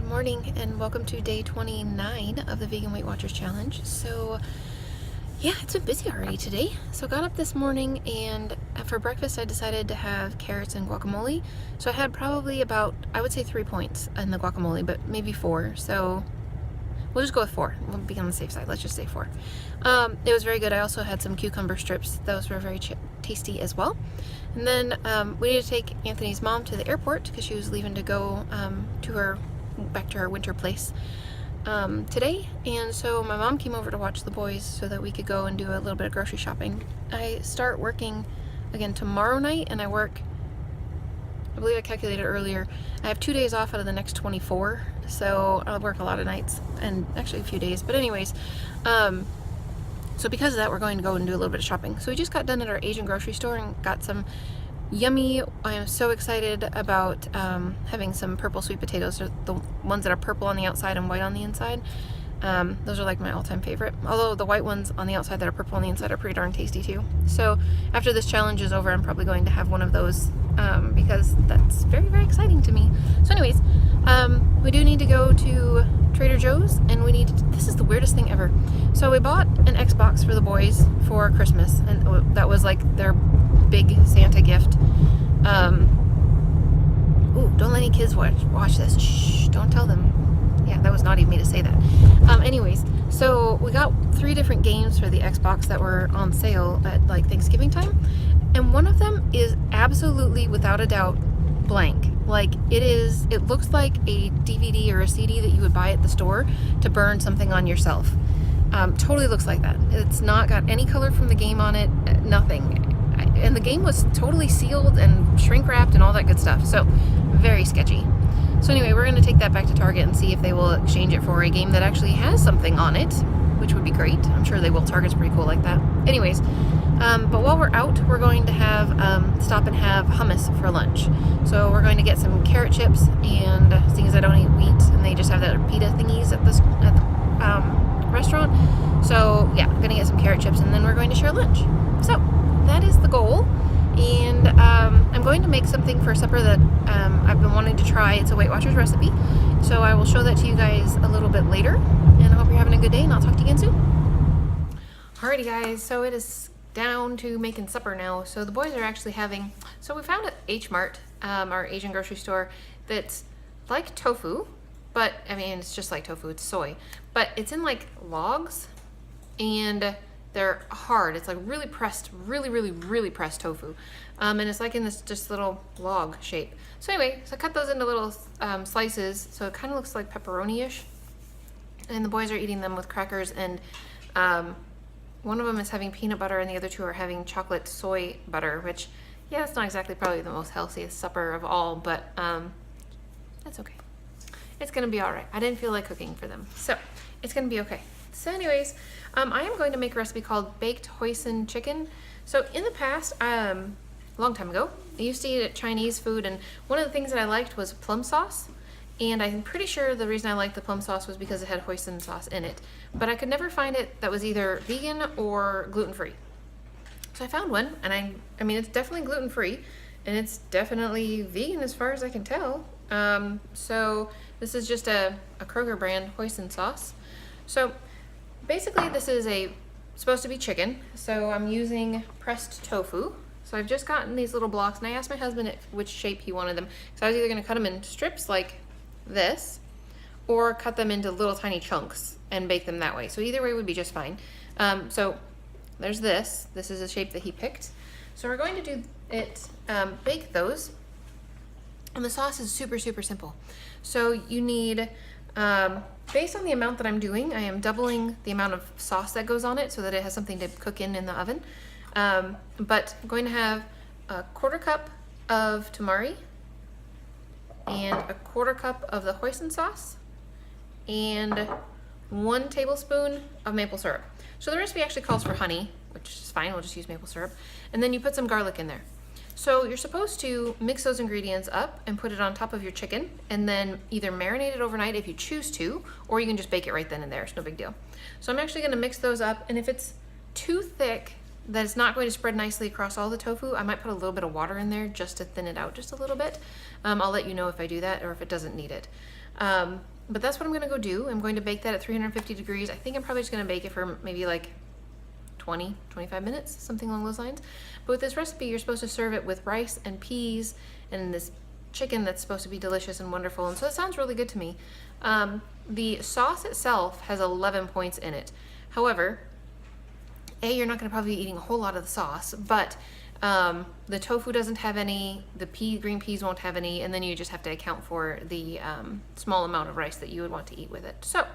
good morning, and welcome to day 29 of the Vegan Weight Watchers Challenge. So yeah, it's been busy already today. So I got up this morning, and for breakfast I decided to have carrots and guacamole. So I had probably about, I would say 3 points in the guacamole, but maybe 4. So we'll just go with 4. We'll be on the safe side. Let's just say 4. It was very good. I also had some cucumber strips. Those were very tasty as well. And then we needed to take Anthony's mom to the airport because she was leaving to go back to her winter place today. And so my mom came over to watch the boys so that we could go and do a little bit of grocery shopping. I start working again tomorrow night, and I work, I believe I calculated earlier, I have 2 days off out of the next 24, so I'll work a lot of nights, and actually a few days, but anyways, so because of that, we're going to go and do a little bit of shopping. So we just got done at our Asian grocery store and got some yummy, I am so excited about having some purple sweet potatoes. They're the ones that are purple on the outside and white on the inside. Those are like my all-time favorite, although the white ones on the outside that are purple on the inside are pretty darn tasty too. So after this challenge is over, I'm probably going to have one of those because that's very, very exciting to me. So anyways, we do need to go to Trader Joe's, and we need to, this is the weirdest thing ever. So we bought an Xbox for the boys for Christmas, and that was like their big Santa gift. Ooh, don't let any kids watch this. Shh, don't tell them. Yeah, that was naughty of me to say that. Anyways, so we got 3 different games for the Xbox that were on sale at like Thanksgiving time, and one of them is absolutely, without a doubt, blank. Like it looks like a DVD or a CD that you would buy at the store to burn something on yourself. Totally looks like that. It's not got any color from the game on it, nothing. And the game was totally sealed and shrink wrapped and all that good stuff. So very sketchy. So anyway, we're going to take that back to Target and see if they will exchange it for a game that actually has something on it, which would be great. I'm sure they will. Target's pretty cool like that. Anyways, but while we're out, we're going to have stop and have hummus for lunch. So we're going to get some carrot chips, and seeing as I don't eat wheat, and they just have the pita thingies at the restaurant. So yeah, I'm gonna get some carrot chips, and then we're going to share lunch. So that is the goal. And I'm going to make something for supper that I've been wanting to try. It's a Weight Watchers recipe, so I will show that to you guys a little bit later, and I hope you're having a good day, and I'll talk to you again soon. Alrighty guys, so it is down to making supper now. So the boys are actually having, so we found at H Mart, our Asian grocery store, that's like tofu, but I mean it's just like tofu, it's soy, but it's in like logs, and they're hard. It's like really pressed, really pressed tofu. And it's like in this just little log shape. So anyway, so I cut those into little slices, so it kind of looks like pepperoni-ish. And the boys are eating them with crackers, and one of them is having peanut butter, and the other 2 are having chocolate soy butter, which, yeah, it's not exactly probably the most healthiest supper of all, but that's okay. It's gonna be all right. I didn't feel like cooking for them, so it's gonna be okay. So anyways, I am going to make a recipe called baked hoisin chicken. So in the past, a long time ago, I used to eat Chinese food, and one of the things that I liked was plum sauce. And I'm pretty sure the reason I liked the plum sauce was because it had hoisin sauce in it. But I could never find it that was either vegan or gluten-free. So I found one, and I mean, it's definitely gluten-free, and it's definitely vegan as far as I can tell. So this is just a Kroger brand hoisin sauce. So basically, this is supposed to be chicken, so I'm using pressed tofu. So I've just gotten these little blocks, and I asked my husband which shape he wanted them. So I was either going to cut them in strips like this, or cut them into little tiny chunks and bake them that way. So either way would be just fine. So there's this. This is the shape that he picked. So we're going to do it, bake those. And the sauce is super simple. So you need, based on the amount that I'm doing, I am doubling the amount of sauce that goes on it so that it has something to cook in the oven. But I'm going to have a 1/4 cup of tamari, and a 1/4 cup of the hoisin sauce, and 1 tablespoon of maple syrup. So the recipe actually calls for honey, which is fine, we'll just use maple syrup. And then you put some garlic in there. So you're supposed to mix those ingredients up and put it on top of your chicken, and then either marinate it overnight if you choose to, or you can just bake it right then and there. It's no big deal. So I'm actually going to mix those up, and if it's too thick that it's not going to spread nicely across all the tofu, I might put a little bit of water in there just to thin it out just a little bit. I'll let you know if I do that or if it doesn't need it. But that's what I'm gonna go do. I'm going to bake that at 350 degrees. I think I'm probably just gonna bake it for maybe like 20, 25 minutes, something along those lines. But with this recipe, you're supposed to serve it with rice and peas and this chicken that's supposed to be delicious and wonderful. And so it sounds really good to me. The sauce itself has 11 points in it. However, you're not gonna probably be eating a whole lot of the sauce, but the tofu doesn't have any, the green peas won't have any, and then you just have to account for the small amount of rice that you would want to eat with it. So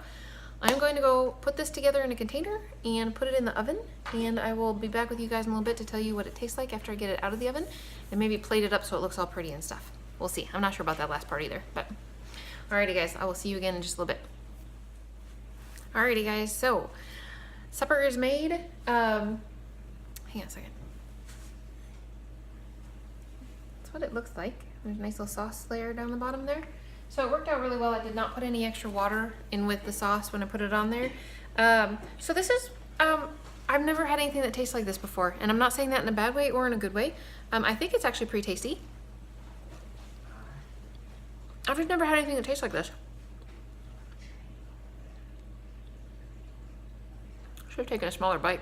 I'm going to go put this together in a container and put it in the oven, and I will be back with you guys in a little bit to tell you what it tastes like after I get it out of the oven, and maybe plate it up so it looks all pretty and stuff. We'll see. I'm not sure about that last part either, but alrighty guys, I will see you again in just a little bit. Alrighty guys, so supper is made. Hang on a second. That's what it looks like. There's a nice little sauce layer down the bottom there. So it worked out really well. I did not put any extra water in with the sauce when I put it on there. So this is, I've never had anything that tastes like this before, and I'm not saying that in a bad way or in a good way. I think it's actually pretty tasty. I've just never had anything that tastes like this. Should have taken a smaller bite.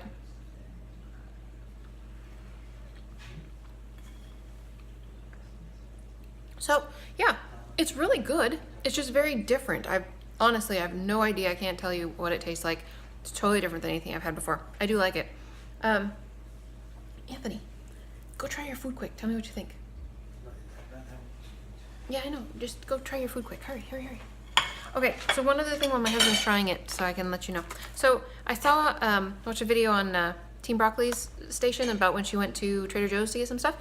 So yeah, it's really good. It's just very different. Honestly, I have no idea. I can't tell you what it tastes like. It's totally different than anything I've had before. I do like it. Anthony, go try your food quick. Tell me what you think. Yeah, I know. Just go try your food quick. Hurry, hurry, hurry. Okay, so one other thing while my husband's trying it, so I can let you know. So I saw, watched a video on Team Broccoli's station about when she went to Trader Joe's to get some stuff.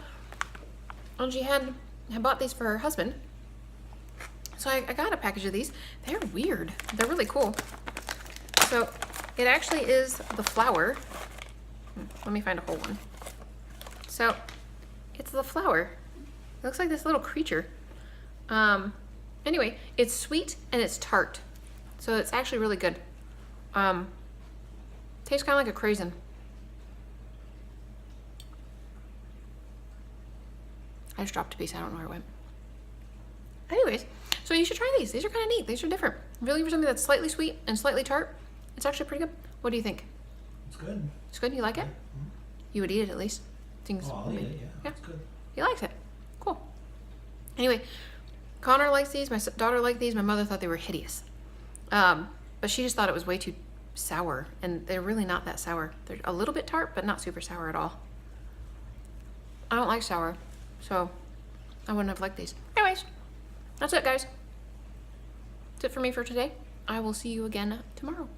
And she had bought these for her husband. So I got a package of these. They're weird. They're really cool. So it actually is the flour. Let me find a whole one. So it's the flour. It looks like this little creature. Anyway, it's sweet and it's tart. So it's actually really good. Tastes kind of like a craisin. I just dropped a piece. I don't know where it went. Anyways, so you should try these. These are kind of neat. These are different. Really, for something that's slightly sweet and slightly tart, it's actually pretty good. What do you think? It's good. It's good? You like it? Mm-hmm. You would eat it at least? Things. Oh, I'll eat it, yeah. It's good. You liked it. Cool. Anyway, Connor likes these. My daughter liked these. My mother thought they were hideous. But she just thought it was way too sour, and they're really not that sour. They're a little bit tart, but not super sour at all. I don't like sour, so I wouldn't have liked these. Anyways, that's it, guys. That's it for me for today. I will see you again tomorrow.